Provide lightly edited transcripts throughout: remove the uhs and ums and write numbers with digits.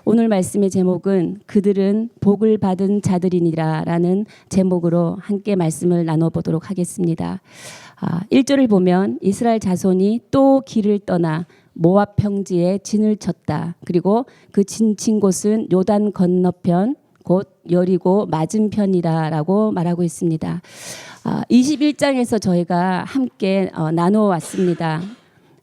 오늘 말씀의 제목은 그들은 복을 받은 자들이니라 라는 제목으로 함께 말씀을 나눠보도록 하겠습니다. 1절을 보면 이스라엘 자손이 또 길을 떠나 모압 평지에 진을 쳤다. 그리고 그 친 곳은 요단 건너편 곧 여리고 맞은편이라고 말하고 있습니다. 21장에서 저희가 함께 나누어 왔습니다.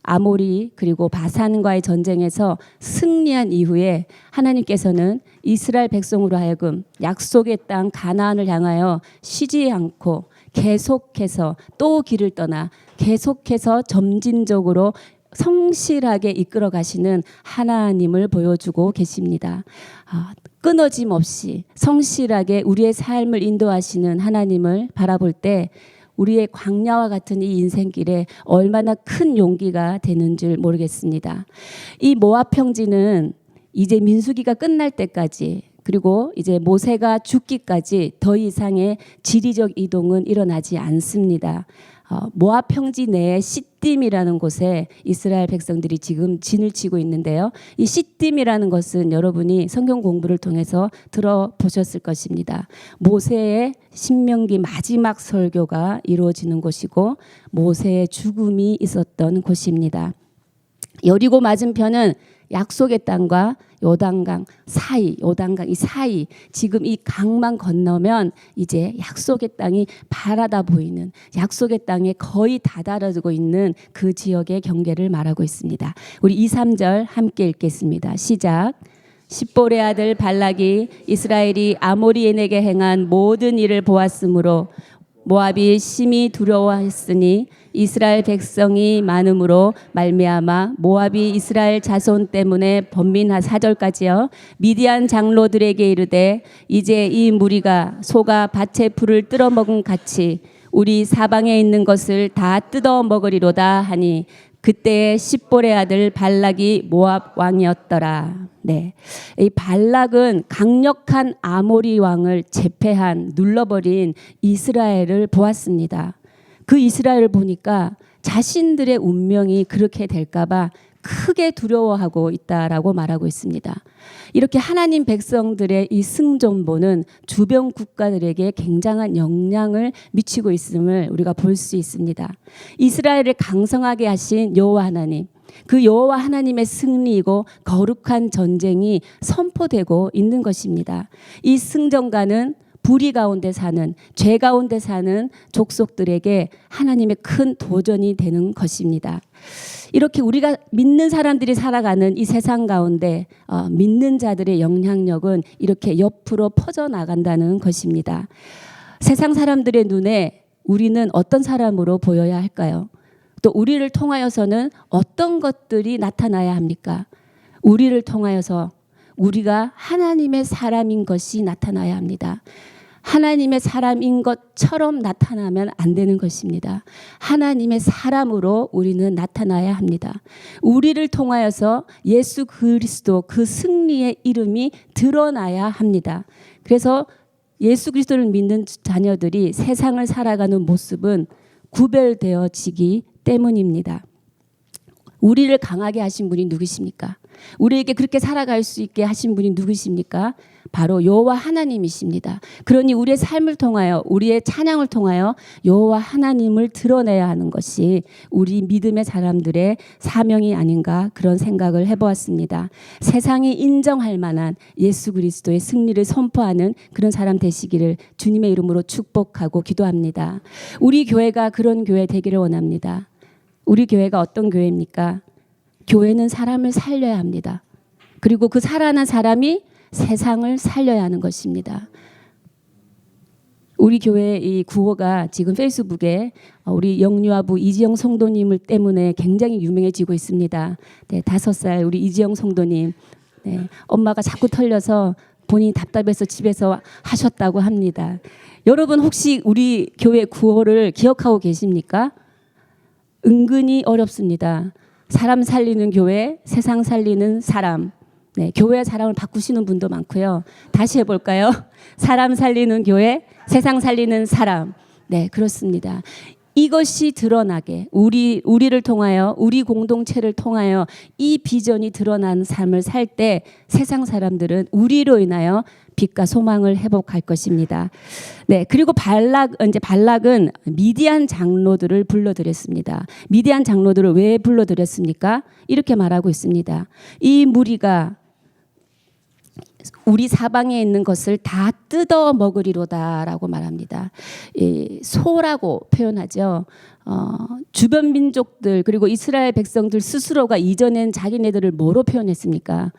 아모리 그리고 바산과의 전쟁에서 승리한 이후에 하나님께서는 이스라엘 백성으로 하여금 약속의 땅 가나안을 향하여 쉬지 않고 계속해서 또 길을 떠나 계속해서 점진적으로 성실하게 이끌어 가시는 하나님을 보여주고 계십니다. 끊어짐 없이 성실하게 우리의 삶을 인도하시는 하나님을 바라볼 때 우리의 광야와 같은 이 인생길에 얼마나 큰 용기가 되는 줄 모르겠습니다. 이 모압 평지는 이제 민수기가 끝날 때까지 그리고 이제 모세가 죽기까지 더 이상의 지리적 이동은 일어나지 않습니다. 모압 평지 내에 시딤이라는 곳에 이스라엘 백성들이 지금 진을 치고 있는데요. 이 시딤이라는 것은 여러분이 성경 공부를 통해서 들어보셨을 것입니다. 모세의 신명기 마지막 설교가 이루어지는 곳이고 모세의 죽음이 있었던 곳입니다. 여리고 맞은편은 약속의 땅과 요단강 사이, 요단강 이 사이, 지금 이 강만 건너면 이제 약속의 땅이 바라다 보이는, 약속의 땅에 거의 다다라지고 있는 그 지역의 경계를 말하고 있습니다. 우리 2, 3절 함께 읽겠습니다. 시작. 십볼의 아들 발락이 이스라엘이 아모리인에게 행한 모든 일을 보았으므로 모압이 심히 두려워했으니 이스라엘 백성이 많음으로 말미암아 모압이 이스라엘 자손 때문에 번민하 4절까지요. 미디안 장로들에게 이르되 이제 이 무리가 소가 밭의 풀을 뜯어먹은 같이 우리 사방에 있는 것을 다 뜯어먹으리로다 하니 그때에 십볼의 아들 발락이 모압 왕이었더라. 네, 이 발락은 강력한 아모리 왕을 제패한 눌러버린 이스라엘을 보았습니다. 그 이스라엘을 보니까 자신들의 운명이 그렇게 될까봐 크게 두려워하고 있다라고 말하고 있습니다. 이렇게 하나님 백성들의 이 승전보는 주변 국가들에게 굉장한 영향을 미치고 있음을 우리가 볼 수 있습니다. 이스라엘을 강성하게 하신 여호와 하나님, 그 여호와 하나님의 승리이고 거룩한 전쟁이 선포되고 있는 것입니다. 이 승전가는 불의 가운데 사는, 죄 가운데 사는 족속들에게 하나님의 큰 도전이 되는 것입니다. 이렇게 우리가 믿는 사람들이 살아가는 이 세상 가운데 믿는 자들의 영향력은 이렇게 옆으로 퍼져나간다는 것입니다. 세상 사람들의 눈에 우리는 어떤 사람으로 보여야 할까요? 또 우리를 통하여서는 어떤 것들이 나타나야 합니까? 우리를 통하여서 우리가 하나님의 사람인 것이 나타나야 합니다. 하나님의 사람인 것처럼 나타나면 안 되는 것입니다. 하나님의 사람으로 우리는 나타나야 합니다. 우리를 통하여서 예수 그리스도 그 승리의 이름이 드러나야 합니다. 그래서 예수 그리스도를 믿는 자녀들이 세상을 살아가는 모습은 구별되어지기 때문입니다. 우리를 강하게 하신 분이 누구십니까? 우리에게 그렇게 살아갈 수 있게 하신 분이 누구십니까? 바로 여호와 하나님이십니다. 그러니 우리의 삶을 통하여, 우리의 찬양을 통하여 여호와 하나님을 드러내야 하는 것이 우리 믿음의 사람들의 사명이 아닌가, 그런 생각을 해보았습니다. 세상이 인정할 만한 예수 그리스도의 승리를 선포하는 그런 사람 되시기를 주님의 이름으로 축복하고 기도합니다. 우리 교회가 그런 교회 되기를 원합니다. 우리 교회가 어떤 교회입니까? 교회는 사람을 살려야 합니다. 그리고 그 살아난 사람이 세상을 살려야 하는 것입니다. 우리 교회 이 구호가 지금 페이스북에 우리 영유아부 이지영 성도님을 때문에 굉장히 유명해지고 있습니다. 네, 5살 우리 이지영 성도님, 네, 엄마가 자꾸 털려서 본인이 답답해서 집에서 하셨다고 합니다. 여러분 혹시 우리 교회 구호를 기억하고 계십니까? 은근히 어렵습니다. 사람 살리는 교회, 세상 살리는 사람. 네, 교회 사람을 바꾸시는 분도 많고요. 다시 해볼까요? 사람 살리는 교회, 세상 살리는 사람. 네, 그렇습니다. 이것이 드러나게 우리를 통하여 우리 공동체를 통하여 이 비전이 드러난 삶을 살 때 세상 사람들은 우리로 인하여 빛과 소망을 회복할 것입니다. 네, 그리고 발락은 미디안 장로들을 불러들였습니다. 미디안 장로들을 왜 불러들였습니까? 이렇게 말하고 있습니다. 이 무리가 우리 사방에 있는 것을 다 뜯어 먹으리로다라고 말합니다. 소라고 표현하죠. 주변 민족들 그리고 이스라엘 백성들 스스로가 이전엔 자기네들을 뭐로 표현했습니까?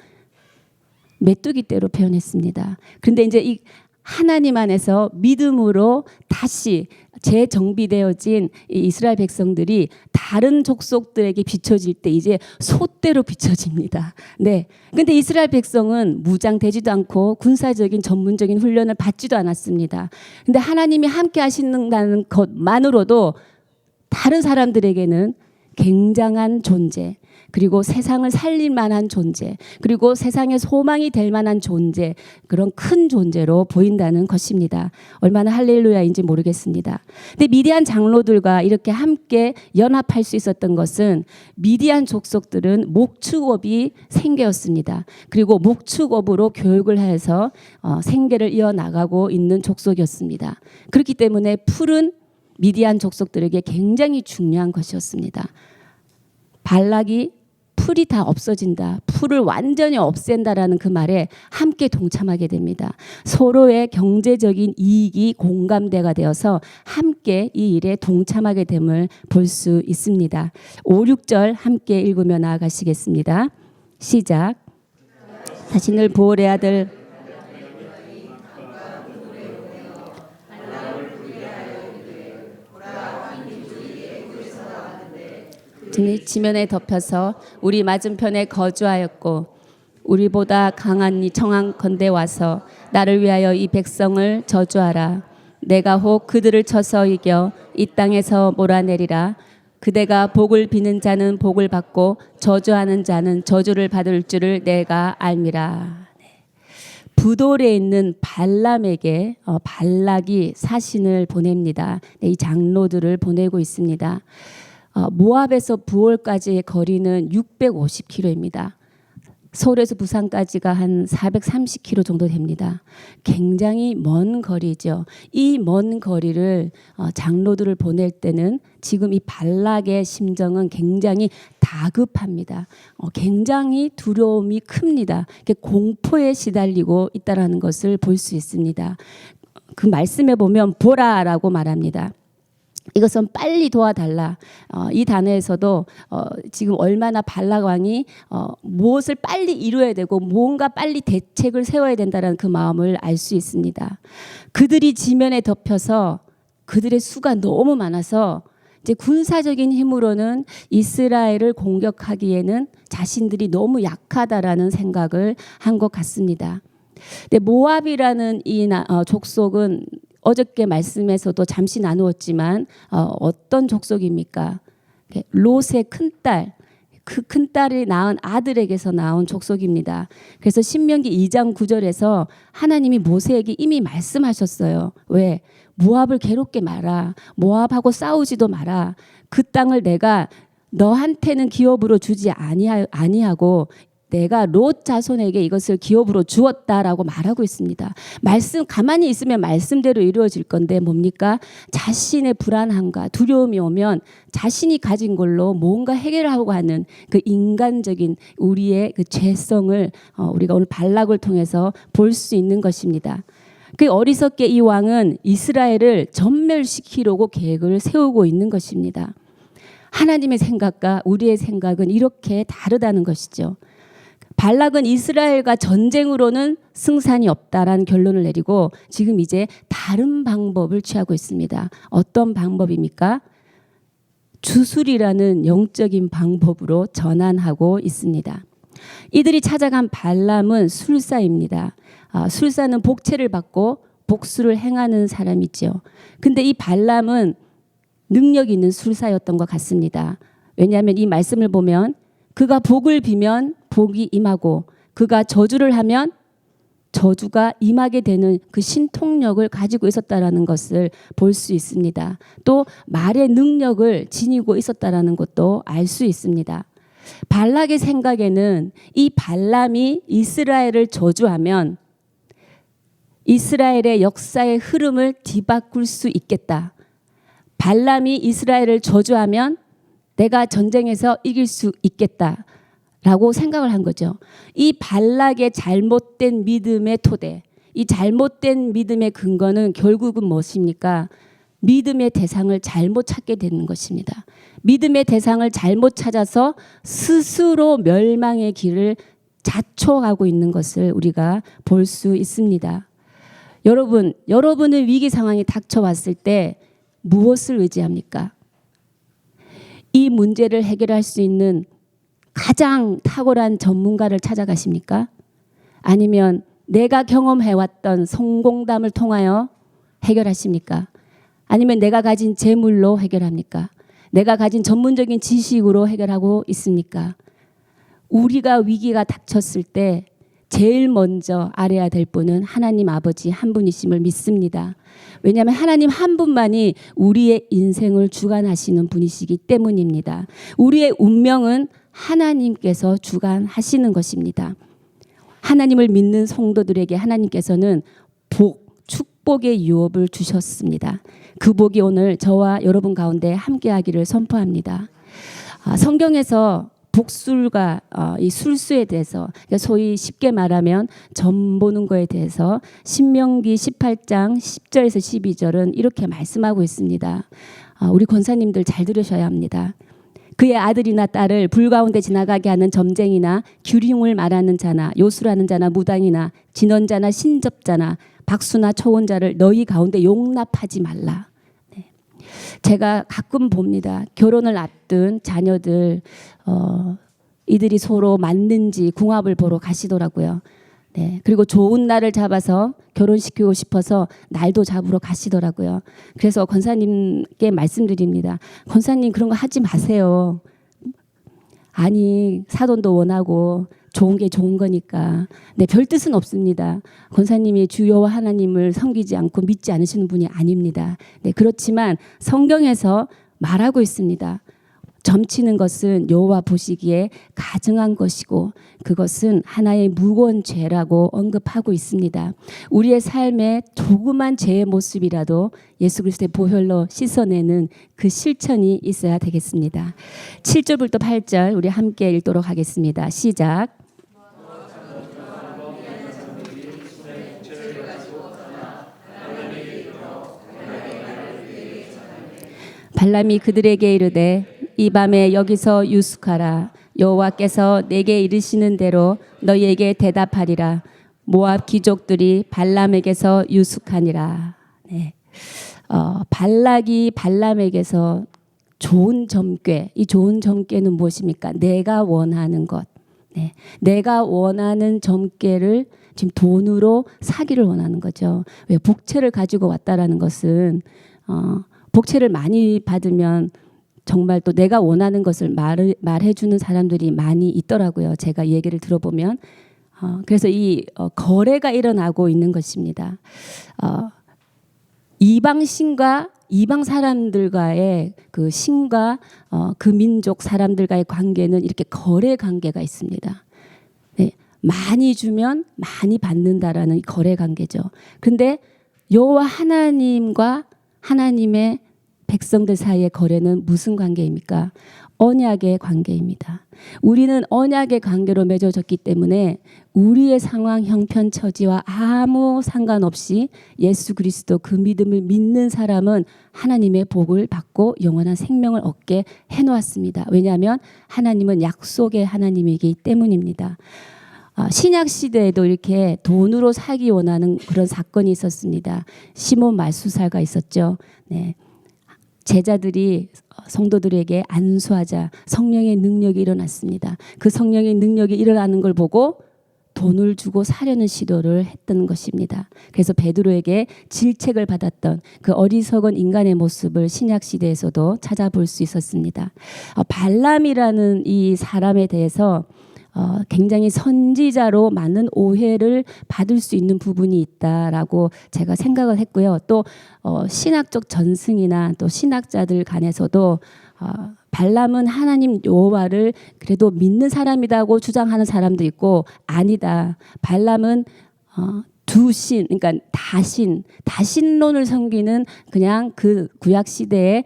메뚜기 떼로 표현했습니다. 그런데 이제 이 하나님 안에서 믿음으로 다시 재정비되어진 이스라엘 백성들이 다른 족속들에게 비춰질 때 이제 소떼로 비춰집니다. 네. 근데 이스라엘 백성은 무장되지도 않고 군사적인 전문적인 훈련을 받지도 않았습니다. 근데 하나님이 함께 하신다는 것만으로도 다른 사람들에게는 굉장한 존재, 그리고 세상을 살릴 만한 존재, 그리고 세상의 소망이 될 만한 존재, 그런 큰 존재로 보인다는 것입니다. 얼마나 할렐루야인지 모르겠습니다. 근데 미디안 장로들과 이렇게 함께 연합할 수 있었던 것은 미디안 족속들은 목축업이 생계였습니다. 그리고 목축업으로 교육을 해서 생계를 이어나가고 있는 족속이었습니다. 그렇기 때문에 풀은 미디안 족속들에게 굉장히 중요한 것이었습니다. 발락이 풀이 다 없어진다, 풀을 완전히 없앤다라는 그 말에 함께 동참하게 됩니다. 서로의 경제적인 이익이 공감대가 되어서 함께 이 일에 동참하게 됨을 볼 수 있습니다. 5, 6절 함께 읽으며 나아가시겠습니다. 시작. 자신을 보홀의 아들 지면에 덮여서 우리 맞은편에 거주하였고 우리보다 강한 이 청한건대 와서 나를 위하여 이 백성을 저주하라. 내가 혹 그들을 쳐서 이겨 이 땅에서 몰아내리라. 그대가 복을 비는 자는 복을 받고 저주하는 자는 저주를 받을 줄을 내가 알미라. 부돌에 있는 발람에게 발락이 사신을 보냅니다. 이 장로들을 보내고 있습니다. 모압에서 부올까지의 거리는 650km입니다. 서울에서 부산까지가 한 430km 정도 됩니다. 굉장히 먼 거리죠. 이 먼 거리를 장로들을 보낼 때는 지금 이 발락의 심정은 굉장히 다급합니다. 굉장히 두려움이 큽니다. 공포에 시달리고 있다는 것을 볼 수 있습니다. 그 말씀에 보면 보라라고 말합니다. 이것은 빨리 도와달라. 이 단어에서도 지금 얼마나 발락 왕이 무엇을 빨리 이루어야 되고 뭔가 빨리 대책을 세워야 된다는 그 마음을 알 수 있습니다. 그들이 지면에 덮여서 그들의 수가 너무 많아서 이제 군사적인 힘으로는 이스라엘을 공격하기에는 자신들이 너무 약하다라는 생각을 한 것 같습니다. 근데 모압이라는 이 족속은 어저께 말씀에서도 잠시 나누었지만 어떤 족속입니까? 롯의 큰딸, 그 큰딸이 낳은 아들에게서 나온 족속입니다. 그래서 신명기 2장 9절에서 하나님이 모세에게 이미 말씀하셨어요. 왜? 모압을 괴롭게 마라. 모압하고 싸우지도 마라. 그 땅을 내가 너한테는 기업으로 주지 아니하고 내가 롯 자손에게 이것을 기업으로 주었다라고 말하고 있습니다. 말씀 가만히 있으면 말씀대로 이루어질 건데 뭡니까? 자신의 불안함과 두려움이 오면 자신이 가진 걸로 뭔가 해결하고 하는 그 인간적인 우리의 그 죄성을 우리가 오늘 발락을 통해서 볼 수 있는 것입니다. 그 어리석게 이 왕은 이스라엘을 전멸시키려고 계획을 세우고 있는 것입니다. 하나님의 생각과 우리의 생각은 이렇게 다르다는 것이죠. 발락은 이스라엘과 전쟁으로는 승산이 없다라는 결론을 내리고 지금 이제 다른 방법을 취하고 있습니다. 어떤 방법입니까? 주술이라는 영적인 방법으로 전환하고 있습니다. 이들이 찾아간 발람은 술사입니다. 술사는 복채를 받고 복수를 행하는 사람이죠. 근데 이 발람은 능력 있는 술사였던 것 같습니다. 왜냐하면 이 말씀을 보면 그가 복을 비면 복이 임하고 그가 저주를 하면 저주가 임하게 되는 그 신통력을 가지고 있었다라는 것을 볼 수 있습니다. 또 말의 능력을 지니고 있었다라는 것도 알 수 있습니다. 발락의 생각에는 이 발람이 이스라엘을 저주하면 이스라엘의 역사의 흐름을 뒤바꿀 수 있겠다. 발람이 이스라엘을 저주하면 내가 전쟁에서 이길 수 있겠다. 라고 생각을 한 거죠. 이 발락의 잘못된 믿음의 토대, 이 잘못된 믿음의 근거는 결국은 무엇입니까? 믿음의 대상을 잘못 찾게 되는 것입니다. 믿음의 대상을 잘못 찾아서 스스로 멸망의 길을 자초하고 있는 것을 우리가 볼 수 있습니다. 여러분의 위기 상황이 닥쳐왔을 때 무엇을 의지합니까? 이 문제를 해결할 수 있는 가장 탁월한 전문가를 찾아가십니까? 아니면 내가 경험해왔던 성공담을 통하여 해결하십니까? 아니면 내가 가진 재물로 해결합니까? 내가 가진 전문적인 지식으로 해결하고 있습니까? 우리가 위기가 닥쳤을 때 제일 먼저 알아야 될 분은 하나님 아버지 한 분이심을 믿습니다. 왜냐하면 하나님 한 분만이 우리의 인생을 주관하시는 분이시기 때문입니다. 우리의 운명은 하나님께서 주관하시는 것입니다. 하나님을 믿는 성도들에게 하나님께서는 축복의 유업을 주셨습니다. 그 복이 오늘 저와 여러분 가운데 함께하기를 선포합니다. 성경에서 복술과 이 술수에 대해서, 소위 쉽게 말하면 점 보는 거에 대해서 신명기 18장 10절에서 12절은 이렇게 말씀하고 있습니다. 우리 권사님들 잘 들으셔야 합니다. 그의 아들이나 딸을 불 가운데 지나가게 하는 점쟁이나 규령을 말하는 자나 요술하는 자나 무당이나 진언자나 신접자나 박수나 초혼자를 너희 가운데 용납하지 말라. 네. 제가 가끔 봅니다. 결혼을 앞둔 자녀들 이들이 서로 맞는지 궁합을 보러 가시더라고요. 네. 그리고 좋은 날을 잡아서 결혼시키고 싶어서 날도 잡으러 가시더라고요. 그래서 권사님께 말씀드립니다. 권사님 그런 거 하지 마세요. 아니 사돈도 원하고 좋은 게 좋은 거니까. 네, 별 뜻은 없습니다. 권사님이 주 여호와 하나님을 섬기지 않고 믿지 않으시는 분이 아닙니다. 네, 그렇지만 성경에서 말하고 있습니다. 점치는 것은 여호와 보시기에 가증한 것이고 그것은 하나의 무거운 죄라고 언급하고 있습니다. 우리의 삶에 조그만 죄의 모습이라도 예수 그리스도의 보혈로 씻어내는 그 실천이 있어야 되겠습니다. 7절부터 8절 우리 함께 읽도록 하겠습니다. 시작. 발람이 그들에게 이르되 이 밤에 여기서 유숙하라. 여호와께서 내게 이르시는 대로 너희에게 대답하리라. 모압 귀족들이 발람에게서 유숙하니라. 네. 발락이 발람에게서 좋은 점괘, 이 좋은 점괘는 무엇입니까? 내가 원하는 것. 네. 내가 원하는 점괘를 지금 돈으로 사기를 원하는 거죠. 왜 복채를 가지고 왔다라는 것은 복채를 많이 받으면 정말 또 내가 원하는 것을 말해주는 사람들이 많이 있더라고요. 제가 얘기를 들어보면. 그래서 이 거래가 일어나고 있는 것입니다. 이방 신과 이방 사람들과의 그 신과 그 민족 사람들과의 관계는 이렇게 거래 관계가 있습니다. 네, 많이 주면 많이 받는다라는 거래 관계죠. 근데 여호와 하나님과 하나님의 백성들 사이의 거래는 무슨 관계입니까? 언약의 관계입니다. 우리는 언약의 관계로 맺어졌기 때문에 우리의 상황, 형편, 처지와 아무 상관없이 예수 그리스도 그 믿음을 믿는 사람은 하나님의 복을 받고 영원한 생명을 얻게 해놓았습니다. 왜냐하면 하나님은 약속의 하나님이기 때문입니다. 신약 시대에도 이렇게 돈으로 사기 원하는 그런 사건이 있었습니다. 시몬 말수살가 있었죠. 네. 제자들이 성도들에게 안수하자 성령의 능력이 일어났습니다. 그 성령의 능력이 일어나는 걸 보고 돈을 주고 사려는 시도를 했던 것입니다. 그래서 베드로에게 질책을 받았던 그 어리석은 인간의 모습을 신약 시대에서도 찾아볼 수 있었습니다. 발람이라는 이 사람에 대해서 굉장히 선지자로 많은 오해를 받을 수 있는 부분이 있다라고 제가 생각을 했고요. 또 신학적 전승이나 또 신학자들 간에서도 발람은 하나님 여호와를 그래도 믿는 사람이라고 주장하는 사람도 있고, 아니다, 발람은 두신, 그러니까 다신론을 섬기는 그냥 그 구약 시대의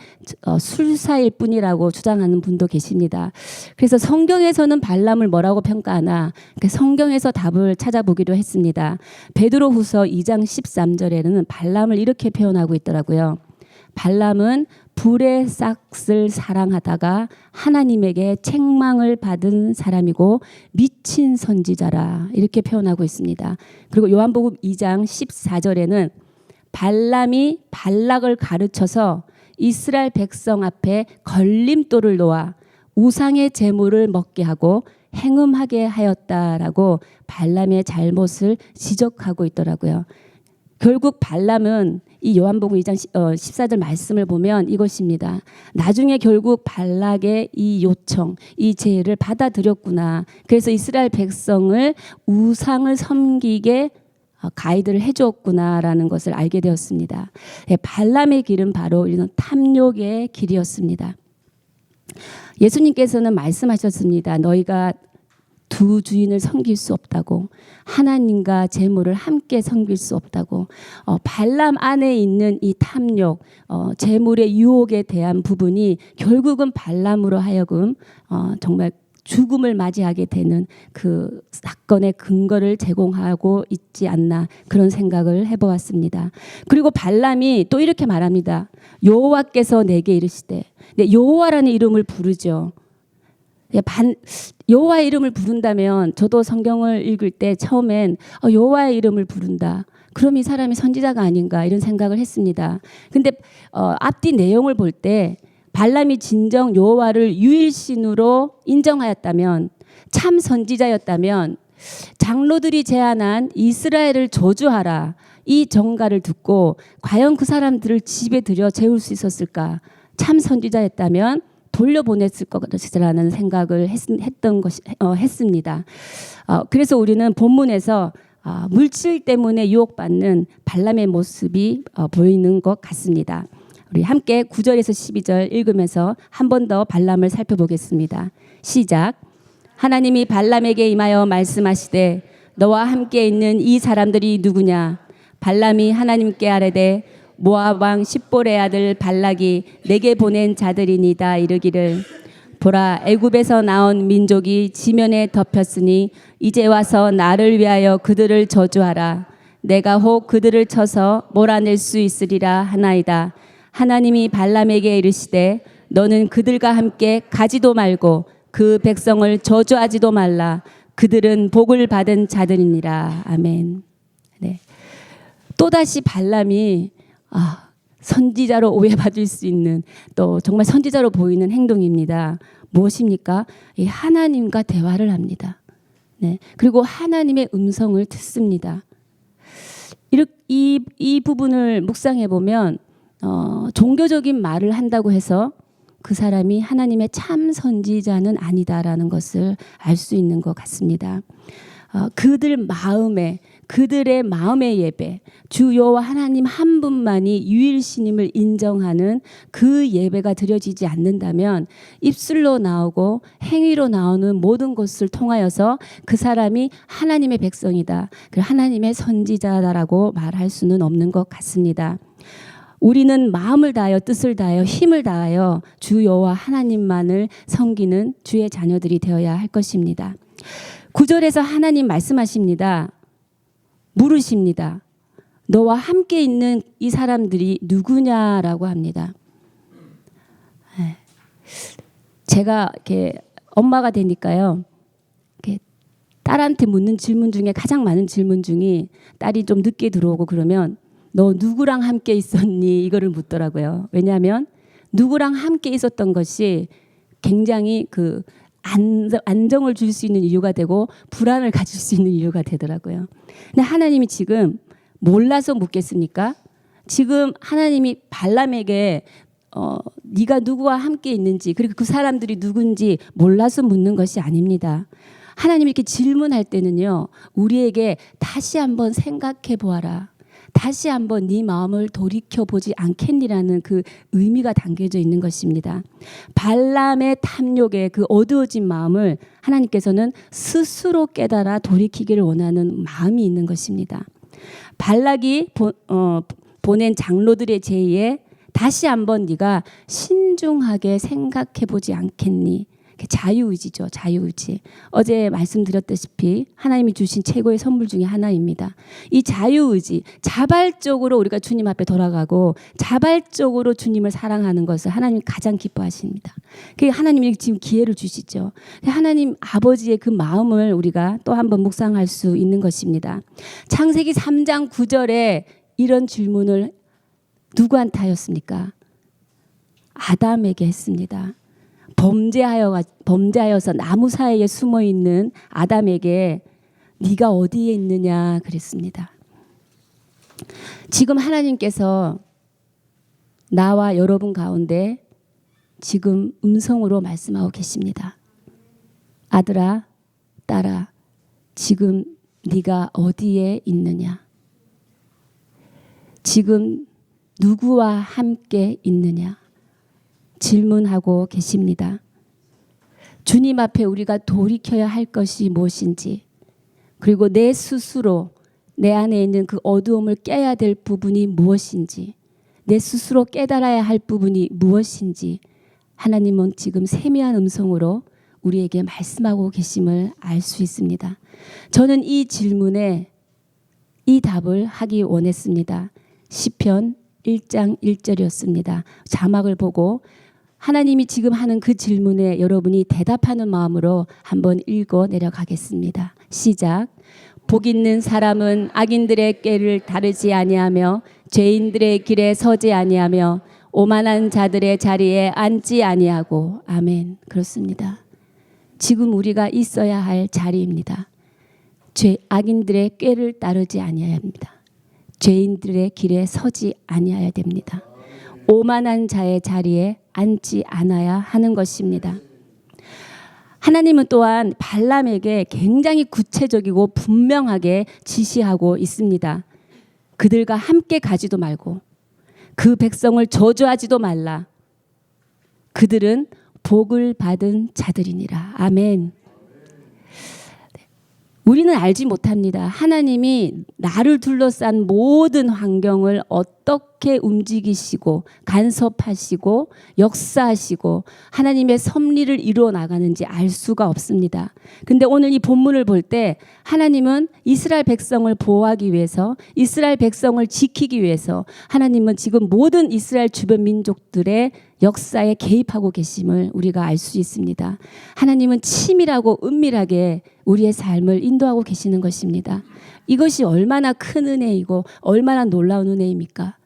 술사일 뿐이라고 주장하는 분도 계십니다. 그래서 성경에서는 발람을 뭐라고 평가하나, 성경에서 답을 찾아보기로 했습니다. 베드로후서 2장 13절에는 발람을 이렇게 표현하고 있더라고요. 발람은 불의 싹을 사랑하다가 하나님에게 책망을 받은 사람이고 미친 선지자라, 이렇게 표현하고 있습니다. 그리고 요한복음 2장 14절에는 발람이 발락을 가르쳐서 이스라엘 백성 앞에 걸림돌을 놓아 우상의 제물을 먹게 하고 행음하게 하였다라고 발람의 잘못을 지적하고 있더라고요. 결국 발람은 이 요한복음 2장 14절 말씀을 보면 이것입니다. 나중에 결국 발락의 이 요청, 이 제의를 받아들였구나. 그래서 이스라엘 백성을 우상을 섬기게 가이드를 해줬구나라는 것을 알게 되었습니다. 발람의 길은 바로 이런 탐욕의 길이었습니다. 예수님께서는 말씀하셨습니다. 너희가 두 주인을 섬길 수 없다고, 하나님과 재물을 함께 섬길 수 없다고. 발람 안에 있는 이 탐욕, 재물의 유혹에 대한 부분이 결국은 발람으로 하여금 정말 죽음을 맞이하게 되는 그 사건의 근거를 제공하고 있지 않나, 그런 생각을 해보았습니다. 그리고 발람이 또 이렇게 말합니다. 여호와께서 내게 이르시되, 여호와라는 이름을 부르죠. 여호와의 이름을 부른다면, 저도 성경을 읽을 때 처음엔 여호와의 이름을 부른다, 그럼 이 사람이 선지자가 아닌가, 이런 생각을 했습니다. 근데 앞뒤 내용을 볼 때 발람이 진정 여호와를 유일신으로 인정하였다면, 참 선지자였다면 장로들이 제안한 이스라엘을 저주하라, 이 정가를 듣고 과연 그 사람들을 집에 들여 재울 수 있었을까? 참 선지자였다면 돌려보냈을 것이라는 생각을 했습니다. 그래서 우리는 본문에서 물질 때문에 유혹받는 발람의 모습이 보이는 것 같습니다. 우리 함께 9절에서 12절 읽으면서 한 번 더 발람을 살펴보겠습니다. 시작. 하나님이 발람에게 임하여 말씀하시되 너와 함께 있는 이 사람들이 누구냐? 발람이 하나님께 아뢰되 모압 왕 십볼의 아들 발락이 내게 보낸 자들이니다. 이르기를 보라, 애굽에서 나온 민족이 지면에 덮였으니 이제 와서 나를 위하여 그들을 저주하라. 내가 혹 그들을 쳐서 몰아낼 수 있으리라 하나이다. 하나님이 발람에게 이르시되 너는 그들과 함께 가지도 말고 그 백성을 저주하지도 말라. 그들은 복을 받은 자들이니라. 아멘. 네. 또다시 발람이 선지자로 오해받을 수 있는, 또 정말 선지자로 보이는 행동입니다. 무엇입니까? 하나님과 대화를 합니다. 네. 그리고 하나님의 음성을 듣습니다. 이 부분을 묵상해 보면 종교적인 말을 한다고 해서 그 사람이 하나님의 참 선지자는 아니다라는 것을 알 수 있는 것 같습니다. 그들의 마음의 예배, 주 여호와 하나님 한 분만이 유일신임을 인정하는 그 예배가 드려지지 않는다면 입술로 나오고 행위로 나오는 모든 것을 통하여서 그 사람이 하나님의 백성이다, 하나님의 선지자다라고 말할 수는 없는 것 같습니다. 우리는 마음을 다하여 뜻을 다하여 힘을 다하여 주 여호와 하나님만을 섬기는 주의 자녀들이 되어야 할 것입니다. 9절에서 하나님 말씀하십니다. 물으십니다. 너와 함께 있는 이 사람들이 누구냐라고 합니다. 제가 이렇게 엄마가 되니까요, 이렇게 딸한테 묻는 질문 중에 가장 많은 질문 중에 딸이 좀 늦게 들어오고 그러면 너 누구랑 함께 있었니? 이거를 묻더라고요. 왜냐하면 누구랑 함께 있었던 것이 굉장히 안정을 줄 수 있는 이유가 되고 불안을 가질 수 있는 이유가 되더라고요. 근데 하나님이 지금 몰라서 묻겠습니까? 지금 하나님이 발람에게 네가 누구와 함께 있는지, 그리고 그 사람들이 누군지 몰라서 묻는 것이 아닙니다. 하나님이 이렇게 질문할 때는요, 우리에게 다시 한번 생각해 보아라. 다시 한번 네 마음을 돌이켜보지 않겠니라는 그 의미가 담겨져 있는 것입니다. 발람의 탐욕에 그 어두워진 마음을 하나님께서는 스스로 깨달아 돌이키기를 원하는 마음이 있는 것입니다. 발락이 보낸 장로들의 제의에 다시 한번 네가 신중하게 생각해보지 않겠니? 자유의지죠. 자유의지. 어제 말씀드렸다시피 하나님이 주신 최고의 선물 중에 하나입니다. 이 자유의지, 자발적으로 우리가 주님 앞에 돌아가고 자발적으로 주님을 사랑하는 것을 하나님이 가장 기뻐하십니다. 그게 하나님이 지금 기회를 주시죠. 하나님 아버지의 그 마음을 우리가 또 한번 묵상할 수 있는 것입니다. 창세기 3장 9절에 이런 질문을 누구한테 하였습니까? 아담에게 했습니다. 범죄하여서 나무 사이에 숨어 있는 아담에게 네가 어디에 있느냐 그랬습니다. 지금 하나님께서 나와 여러분 가운데 지금 음성으로 말씀하고 계십니다. 아들아, 딸아, 지금 네가 어디에 있느냐? 지금 누구와 함께 있느냐? 질문하고 계십니다. 주님 앞에 우리가 돌이켜야 할 것이 무엇인지, 그리고 내 스스로 내 안에 있는 그 어두움을 깨야 될 부분이 무엇인지, 내 스스로 깨달아야 할 부분이 무엇인지 하나님은 지금 세미한 음성으로 우리에게 말씀하고 계심을 알 수 있습니다. 저는 이 질문에 이 답을 하기 원했습니다. 시편 1장 1절이었습니다. 자막을 보고 하나님이 지금 하는 그 질문에 여러분이 대답하는 마음으로 한번 읽어 내려가겠습니다. 시작. 복 있는 사람은 악인들의 꾀를 따르지 아니하며 죄인들의 길에 서지 아니하며 오만한 자들의 자리에 앉지 아니하고. 아멘. 그렇습니다. 지금 우리가 있어야 할 자리입니다. 악인들의 꾀를 따르지 아니해야 합니다. 죄인들의 길에 서지 아니해야 됩니다. 오만한 자의 자리에 앉지 않아야 하는 것입니다. 하나님은 또한 발람에게 굉장히 구체적이고 분명하게 지시하고 있습니다. 그들과 함께 가지도 말고 그 백성을 저주하지도 말라. 그들은 복을 받은 자들이니라. 아멘. 우리는 알지 못합니다. 하나님이 나를 둘러싼 모든 환경을 어떻게 움직이시고 간섭하시고 역사하시고 하나님의 섭리를 이루어 나가는지 알 수가 없습니다. 근데 오늘 이 본문을 볼 때 하나님은 이스라엘 백성을 보호하기 위해서, 이스라엘 백성을 지키기 위해서 하나님은 지금 모든 이스라엘 주변 민족들의 역사에 개입하고 계심을 우리가 알 수 있습니다. 하나님은 치밀하고 은밀하게 우리의 삶을 인도하고 계시는 것입니다. 이것이 얼마나 큰 은혜이고 얼마나 놀라운 은혜입니까?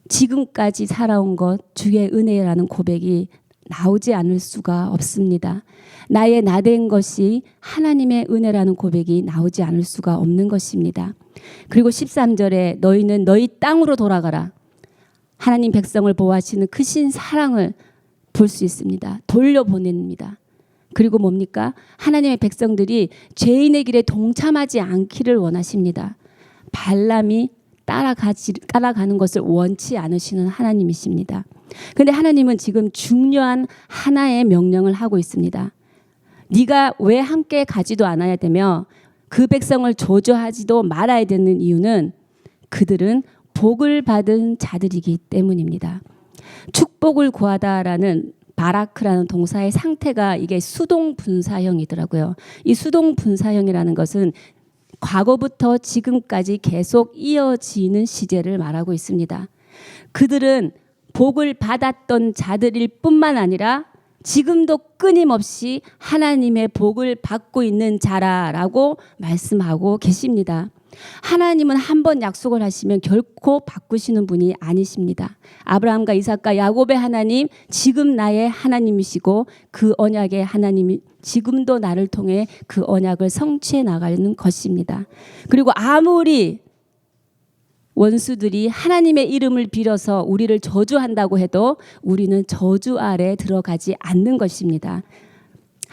지금까지 살아온 것 주의 은혜라는 고백이 나오지 않을 수가 없습니다. 나의 나된 것이 하나님의 은혜라는 고백이 나오지 않을 수가 없는 것입니다. 그리고 13절에 너희는 너희 땅으로 돌아가라. 하나님 백성을 보호하시는 크신 사랑을 볼 수 있습니다. 돌려보냅니다. 그리고 뭡니까? 하나님의 백성들이 죄인의 길에 동참하지 않기를 원하십니다. 발람이 따라가는 것을 원치 않으시는 하나님이십니다. 그런데 하나님은 지금 중요한 하나의 명령을 하고 있습니다. 네가 왜 함께 가지도 않아야 되며 그 백성을 저주하지도 말아야 되는 이유는 그들은 복을 받은 자들이기 때문입니다. 축복을 구하다라는 바라크라는 동사의 상태가 이게 수동 분사형이더라고요. 이 수동 분사형이라는 것은 과거부터 지금까지 계속 이어지는 시제를 말하고 있습니다. 그들은 복을 받았던 자들일 뿐만 아니라 지금도 끊임없이 하나님의 복을 받고 있는 자라라고 말씀하고 계십니다. 하나님은 한 번 약속을 하시면 결코 바꾸시는 분이 아니십니다. 아브라함과 이삭과 야곱의 하나님, 지금 나의 하나님이시고 그 언약의 하나님이 지금도 나를 통해 그 언약을 성취해 나가는 것입니다. 그리고 아무리 원수들이 하나님의 이름을 빌어서 우리를 저주한다고 해도 우리는 저주 아래 들어가지 않는 것입니다.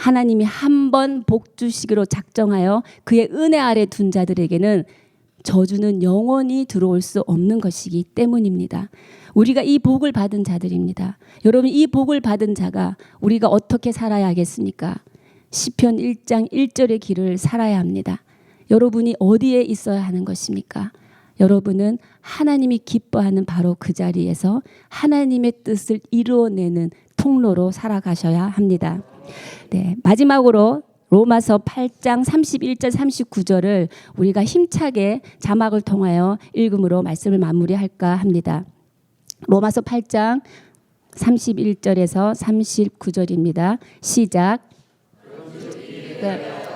하나님이 한 번 복 주시기로 작정하여 그의 은혜 아래 둔 자들에게는 저주는 영원히 들어올 수 없는 것이기 때문입니다. 우리가 이 복을 받은 자들입니다. 여러분, 이 복을 받은 자가 우리가 어떻게 살아야 하겠습니까? 시편 1장 1절의 길을 살아야 합니다. 여러분이 어디에 있어야 하는 것입니까? 여러분은 하나님이 기뻐하는 바로 그 자리에서 하나님의 뜻을 이루어내는 통로로 살아가셔야 합니다. 네, 마지막으로 로마서 8장 31절 39절을 우리가 힘차게 자막을 통하여 읽음으로 말씀을 마무리할까 합니다. 로마서 8장 31절에서 39절입니다. 시작.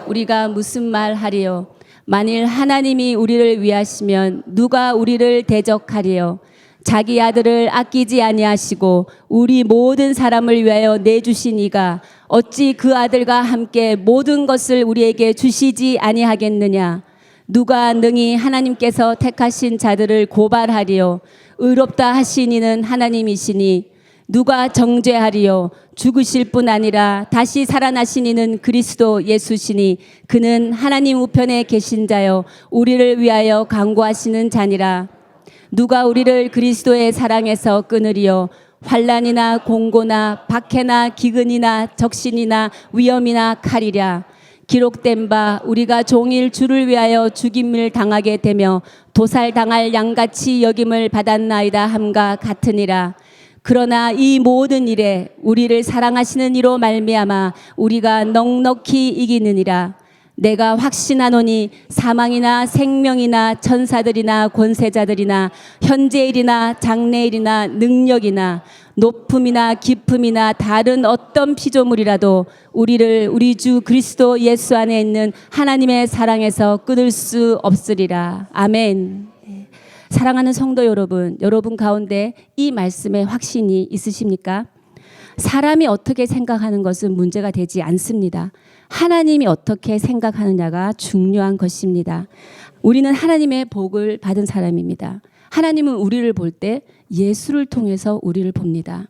우리가 무슨 말 하리요? 만일 하나님이 우리를 위하시면 누가 우리를 대적하리요? 자기 아들을 아끼지 아니하시고 우리 모든 사람을 위하여 내주신 이가 어찌 그 아들과 함께 모든 것을 우리에게 주시지 아니하겠느냐? 누가 능히 하나님께서 택하신 자들을 고발하리요? 의롭다 하신 이는 하나님이시니 누가 정죄하리요? 죽으실 뿐 아니라 다시 살아나신 이는 그리스도 예수시니 그는 하나님 우편에 계신 자요 우리를 위하여 간구하시는 자니라. 누가 우리를 그리스도의 사랑에서 끊으리요? 환난이나 공고나 박해나 기근이나 적신이나 위험이나 칼이랴. 기록된 바 우리가 종일 주를 위하여 죽임을 당하게 되며 도살당할 양같이 여김을 받았나이다 함과 같으니라. 그러나 이 모든 일에 우리를 사랑하시는 이로 말미암아 우리가 넉넉히 이기느니라. 내가 확신하노니 사망이나 생명이나 천사들이나 권세자들이나 현재일이나 장래일이나 능력이나 높음이나 깊음이나 다른 어떤 피조물이라도 우리를 우리 주 그리스도 예수 안에 있는 하나님의 사랑에서 끊을 수 없으리라. 아멘. 사랑하는 성도 여러분, 여러분 가운데 이 말씀에 확신이 있으십니까? 사람이 어떻게 생각하는 것은 문제가 되지 않습니다. 하나님이 어떻게 생각하느냐가 중요한 것입니다. 우리는 하나님의 복을 받은 사람입니다. 하나님은 우리를 볼 때 예수를 통해서 우리를 봅니다.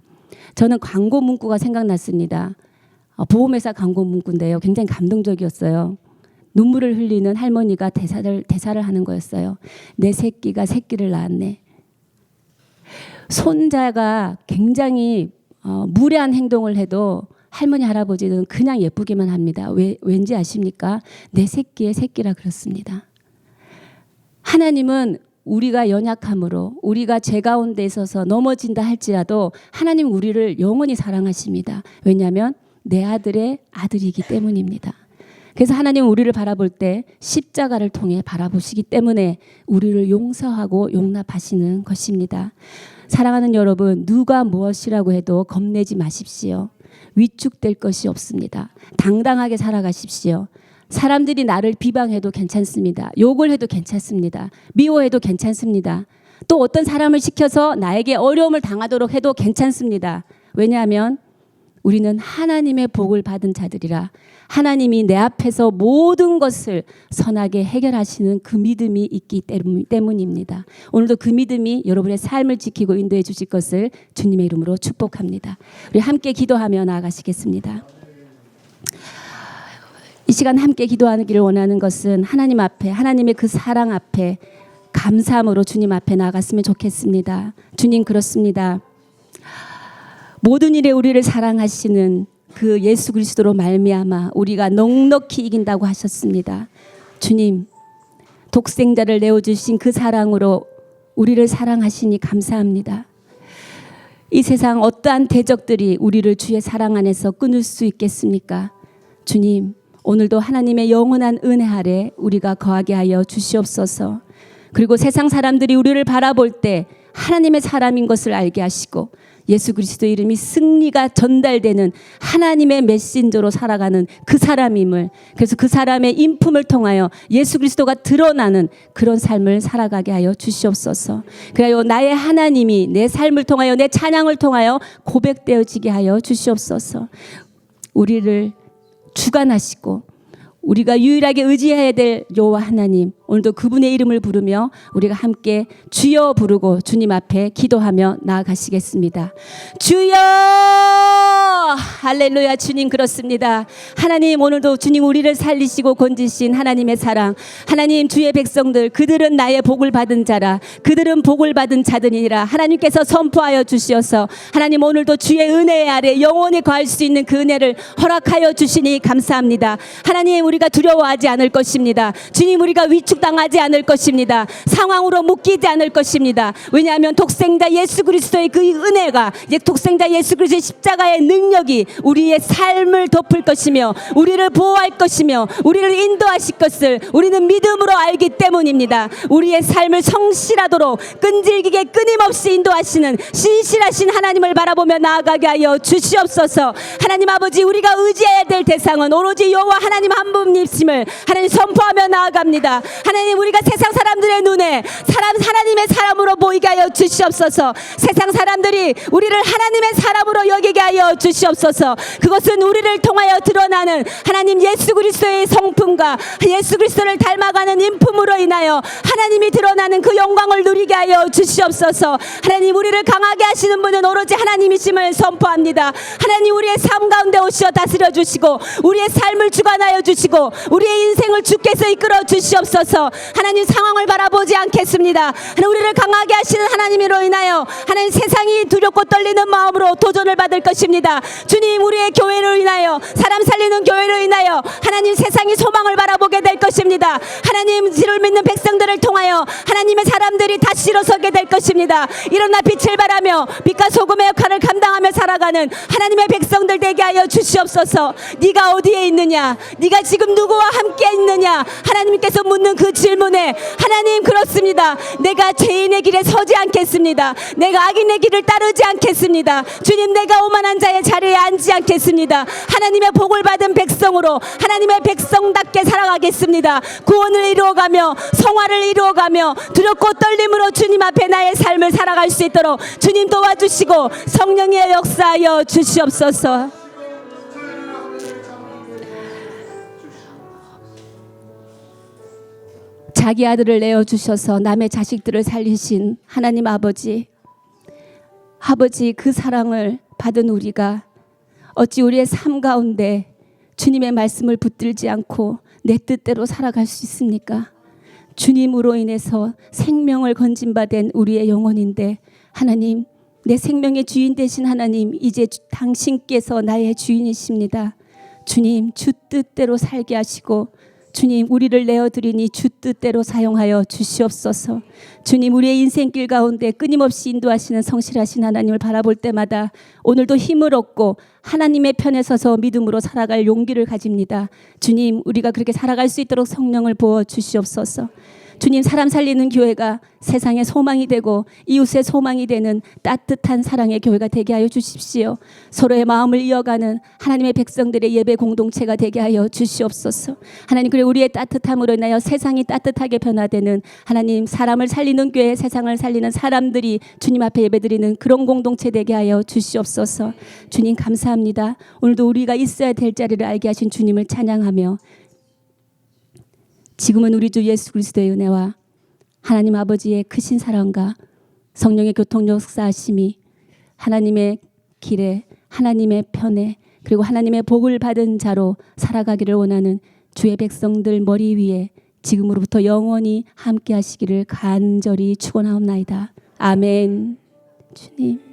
저는 광고 문구가 생각났습니다. 보험회사 광고 문구인데요. 굉장히 감동적이었어요. 눈물을 흘리는 할머니가 대사를 하는 거였어요. 내 새끼가 새끼를 낳았네. 손자가 굉장히 무례한 행동을 해도 할머니 할아버지는 그냥 예쁘기만 합니다. 왠지 아십니까? 내 새끼의 새끼라 그렇습니다. 하나님은 우리가 연약함으로 우리가 죄 가운데 있어서 넘어진다 할지라도 하나님 우리를 영원히 사랑하십니다. 왜냐하면 내 아들의 아들이기 때문입니다. 그래서 하나님은 우리를 바라볼 때 십자가를 통해 바라보시기 때문에 우리를 용서하고 용납하시는 것입니다. 사랑하는 여러분, 누가 무엇이라고 해도 겁내지 마십시오. 위축될 것이 없습니다. 당당하게 살아가십시오. 사람들이 나를 비방해도 괜찮습니다. 욕을 해도 괜찮습니다. 미워해도 괜찮습니다. 또 어떤 사람을 시켜서 나에게 어려움을 당하도록 해도 괜찮습니다. 왜냐하면 우리는 하나님의 복을 받은 자들이라 하나님이 내 앞에서 모든 것을 선하게 해결하시는 그 믿음이 있기 때문입니다. 오늘도 그 믿음이 여러분의 삶을 지키고 인도해 주실 것을 주님의 이름으로 축복합니다. 우리 함께 기도하며 나아가시겠습니다. 이 시간 함께 기도하기를 원하는 것은 하나님 앞에, 하나님의 그 사랑 앞에 감사함으로 주님 앞에 나아갔으면 좋겠습니다. 주님, 그렇습니다. 모든 일에 우리를 사랑하시는 그 예수 그리스도로 말미암아 우리가 넉넉히 이긴다고 하셨습니다. 주님, 독생자를 내어주신 그 사랑으로 우리를 사랑하시니 감사합니다. 이 세상 어떠한 대적들이 우리를 주의 사랑 안에서 끊을 수 있겠습니까? 주님, 오늘도 하나님의 영원한 은혜 아래 우리가 거하게 하여 주시옵소서. 그리고 세상 사람들이 우리를 바라볼 때 하나님의 사람인 것을 알게 하시고 예수 그리스도 이름이 승리가 전달되는 하나님의 메신저로 살아가는 그 사람임을, 그래서 그 사람의 인품을 통하여 예수 그리스도가 드러나는 그런 삶을 살아가게 하여 주시옵소서. 그래요, 나의 하나님이 내 삶을 통하여 내 찬양을 통하여 고백되어지게 하여 주시옵소서. 우리를 주관하시고 우리가 유일하게 의지해야 될 여호와 하나님, 오늘도 그분의 이름을 부르며 우리가 함께 주여 부르고 주님 앞에 기도하며 나아가시겠습니다. 주여! 할렐루야. 주님 그렇습니다. 하나님 오늘도 주님 우리를 살리시고 건지신 하나님의 사랑, 하나님 주의 백성들 그들은 나의 복을 받은 자라, 그들은 복을 받은 자들이니라 하나님께서 선포하여 주시어서 하나님 오늘도 주의 은혜 아래 영원히 거할 수 있는 그 은혜를 허락하여 주시니 감사합니다. 하나님 우리가 두려워하지 않을 것입니다. 주님 우리가 위축당하지 않을 것입니다. 상황으로 묶이지 않을 것입니다. 왜냐하면 독생자 예수 그리스도의 그 은혜가, 이제 독생자 예수 그리스도의 십자가의 능력이 우리의 삶을 덮을 것이며 우리를 보호할 것이며 우리를 인도하실 것을 우리는 믿음으로 알기 때문입니다. 우리의 삶을 성실하도록 끈질기게 끊임없이 인도하시는 신실하신 하나님을 바라보며 나아가게 하여 주시옵소서. 하나님 아버지 우리가 의지해야 될 대상은 오로지 여호와 하나님 한 분이심을 하나님 선포하며 나아갑니다. 하나님 우리가 세상 사람들의 눈에 하나님의 사람으로 보이게 하여 주시옵소서. 세상 사람들이 우리를 하나님의 사람으로 여기게 하여 주시옵소서. 그것은 우리를 통하여 드러나는 하나님 예수 그리스도의 성품과 예수 그리스도를 닮아가는 인품으로 인하여 하나님이 드러나는 그 영광을 누리게 하여 주시옵소서. 하나님 우리를 강하게 하시는 분은 오로지 하나님이심을 선포합니다. 하나님 우리의 삶 가운데 오시어 다스려 주시고 우리의 삶을 주관하여 주시고 우리의 인생을 주께서 이끌어 주시옵소서. 하나님 상황을 바라보지 않겠습니다. 하나님 우리를 강하게 하시는 하나님으로 인하여 하나님 세상이 두렵고 떨리는 마음으로 도전을 받을 것입니다. 주님 우리의 교회로 인하여 사람 살리는 교회로 인하여 하나님 세상이 소망을 바라보게 될 것입니다. 하나님 주를 믿는 백성들을 통하여 하나님의 사람들이 다시 일어서게 될 것입니다. 일어나 빛을 발하며 빛과 소금의 역할을 감당하며 살아가는 하나님의 백성들 되게 하여 주시옵소서. 네가 어디에 있느냐, 네가 지금 누구와 함께 있느냐, 하나님께서 묻는 그 질문에 하나님 그렇습니다. 내가 죄인의 길에 서지 않겠습니다. 내가 악인의 길을 따르지 않겠습니다. 주님 내가 오만한 자의 자리에 앉지 않겠습니다. 하나님의 복을 받은 백성으로 하나님의 백성답게 살아가겠습니다. 구원을 이루어가며 성화를 이루어가며 두렵고 떨림으로 주님 앞에 나의 삶을 살아갈 수 있도록 주님 도와주시고 성령의 역사하여 주시옵소서. 자기 아들을 내어주셔서 남의 자식들을 살리신 하나님 아버지, 그 사랑을 받은 우리가 어찌 우리의 삶 가운데 주님의 말씀을 붙들지 않고 내 뜻대로 살아갈 수 있습니까? 주님으로 인해서 생명을 건진받은 우리의 영혼인데 하나님, 내 생명의 주인 되신 하나님, 이제 당신께서 나의 주인이십니다. 주님, 주 뜻대로 살게 하시고 주님 우리를 내어드리니 주 뜻대로 사용하여 주시옵소서. 주님 우리의 인생길 가운데 끊임없이 인도하시는 성실하신 하나님을 바라볼 때마다 오늘도 힘을 얻고 하나님의 편에 서서 믿음으로 살아갈 용기를 가집니다. 주님 우리가 그렇게 살아갈 수 있도록 성령을 부어 주시옵소서. 주님 사람 살리는 교회가 세상의 소망이 되고 이웃의 소망이 되는 따뜻한 사랑의 교회가 되게 하여 주십시오. 서로의 마음을 이어가는 하나님의 백성들의 예배 공동체가 되게 하여 주시옵소서. 하나님 그래 우리의 따뜻함으로 인하여 세상이 따뜻하게 변화되는 하나님 사람을 살리는 교회, 세상을 살리는 사람들이 주님 앞에 예배드리는 그런 공동체 되게 하여 주시옵소서. 주님 감사합니다. 오늘도 우리가 있어야 될 자리를 알게 하신 주님을 찬양하며 지금은 우리 주 예수 그리스도의 은혜와 하나님 아버지의 크신 사랑과 성령의 교통 역사하심이 하나님의 길에 하나님의 편에 그리고 하나님의 복을 받은 자로 살아가기를 원하는 주의 백성들 머리 위에 지금으로부터 영원히 함께 하시기를 간절히 축원하옵나이다. 아멘. 주님